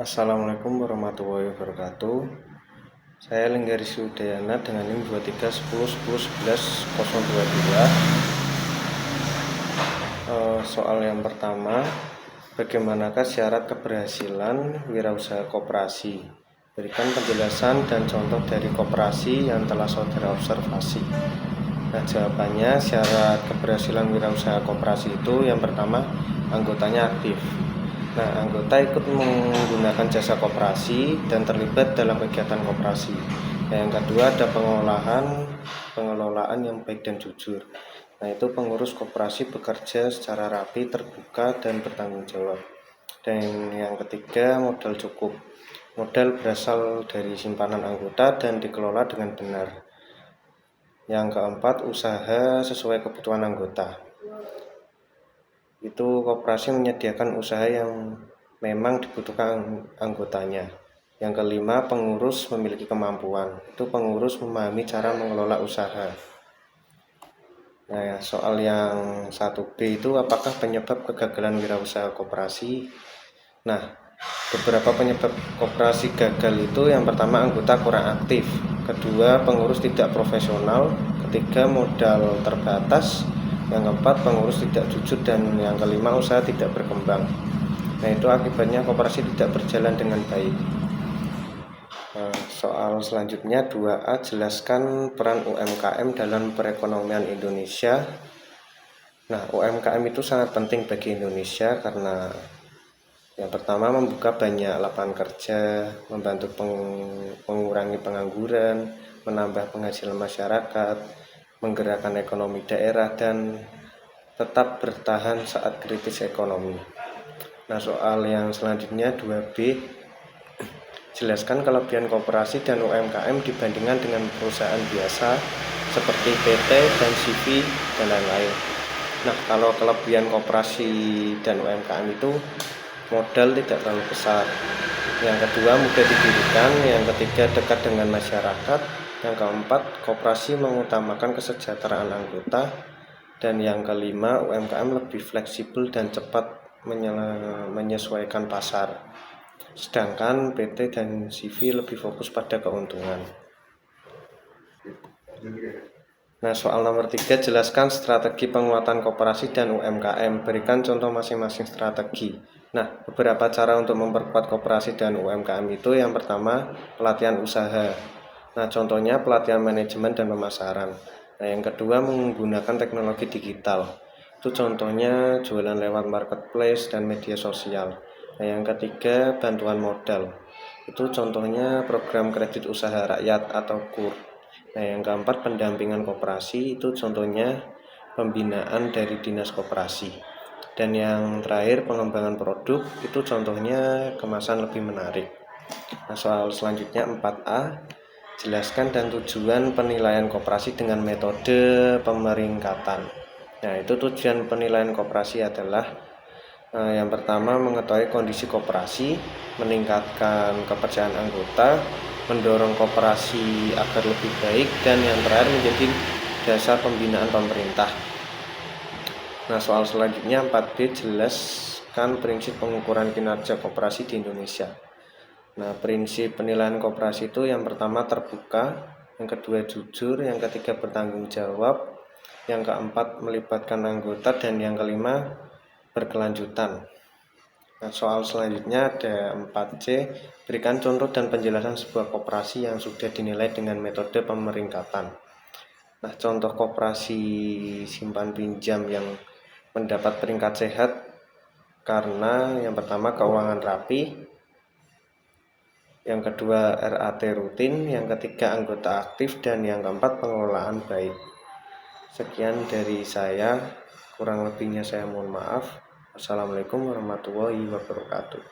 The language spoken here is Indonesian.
Assalamualaikum warahmatullahi wabarakatuh. Saya Linggaris Udayana dengan NIM 2310111022. Soal yang pertama, bagaimanakah syarat keberhasilan wirausaha koperasi? Berikan penjelasan dan contoh dari koperasi yang telah saudara observasi. Nah, jawabannya syarat keberhasilan wirausaha koperasi itu yang pertama, anggotanya aktif. Nah, anggota ikut menggunakan jasa koperasi dan terlibat dalam kegiatan koperasi. Nah, yang kedua ada pengelolaan yang baik dan jujur. Nah, itu pengurus koperasi bekerja secara rapi, terbuka, dan bertanggung jawab. Dan yang ketiga, modal cukup. Modal berasal dari simpanan anggota dan dikelola dengan benar. Yang keempat, usaha sesuai kebutuhan anggota. Itu koperasi menyediakan usaha yang memang dibutuhkan anggotanya. Yang kelima, pengurus memiliki kemampuan. Itu pengurus memahami cara mengelola usaha. Nah, soal yang 1B itu apakah penyebab kegagalan wirausaha koperasi? Nah, beberapa penyebab koperasi gagal itu yang pertama anggota kurang aktif, kedua pengurus tidak profesional, ketiga modal terbatas, yang keempat pengurus tidak jujur, dan yang kelima usaha tidak berkembang. Nah, itu akibatnya koperasi tidak berjalan dengan baik. Soal selanjutnya 2A, jelaskan peran UMKM dalam perekonomian Indonesia. Nah, UMKM itu sangat penting bagi Indonesia karena yang pertama membuka banyak lapangan kerja, membantu mengurangi pengangguran, menambah penghasilan masyarakat, menggerakkan ekonomi daerah, dan tetap bertahan saat kritis ekonomi. Nah, soal yang selanjutnya 2B, jelaskan kelebihan koperasi dan UMKM dibandingkan dengan perusahaan biasa seperti PT dan CV dan lain-lain. Nah, kalau kelebihan koperasi dan UMKM itu modal tidak terlalu besar, yang kedua mudah didirikan, yang ketiga dekat dengan masyarakat, yang keempat koperasi mengutamakan kesejahteraan anggota, dan yang kelima UMKM lebih fleksibel dan cepat menyesuaikan pasar, sedangkan PT dan CV lebih fokus pada keuntungan. Nah, soal nomor 3, jelaskan strategi penguatan koperasi dan UMKM. Berikan contoh masing-masing strategi. Nah, beberapa cara untuk memperkuat koperasi dan UMKM itu yang pertama, pelatihan usaha. Nah, contohnya pelatihan manajemen dan pemasaran. Nah, yang kedua, menggunakan teknologi digital. Itu contohnya jualan lewat marketplace dan media sosial. Nah, yang ketiga, bantuan modal. Itu contohnya program kredit usaha rakyat atau KUR. Nah, yang keempat, pendampingan koperasi, itu contohnya pembinaan dari dinas koperasi. Dan yang terakhir, pengembangan produk, itu contohnya kemasan lebih menarik. Nah, soal selanjutnya 4A, jelaskan dan tujuan penilaian koperasi dengan metode pemeringkatan. Nah, itu tujuan penilaian koperasi adalah yang pertama, mengetahui kondisi koperasi, meningkatkan kepercayaan anggota, mendorong koperasi agar lebih baik, dan yang terakhir menjadi dasar pembinaan pemerintah. Nah, soal selanjutnya 4B, jelaskan prinsip pengukuran kinerja koperasi di Indonesia. Nah, prinsip penilaian koperasi itu yang pertama terbuka, yang kedua jujur, yang ketiga bertanggung jawab, yang keempat melibatkan anggota, dan yang kelima berkelanjutan. Nah, soal selanjutnya ada 4C, berikan contoh dan penjelasan sebuah koperasi yang sudah dinilai dengan metode pemeringkatan. Nah, contoh koperasi simpan pinjam yang mendapat peringkat sehat karena yang pertama keuangan rapi, yang kedua RAT rutin, yang ketiga anggota aktif, dan yang keempat pengelolaan baik. Sekian dari saya, kurang lebihnya saya mohon maaf. Assalamualaikum warahmatullahi wabarakatuh.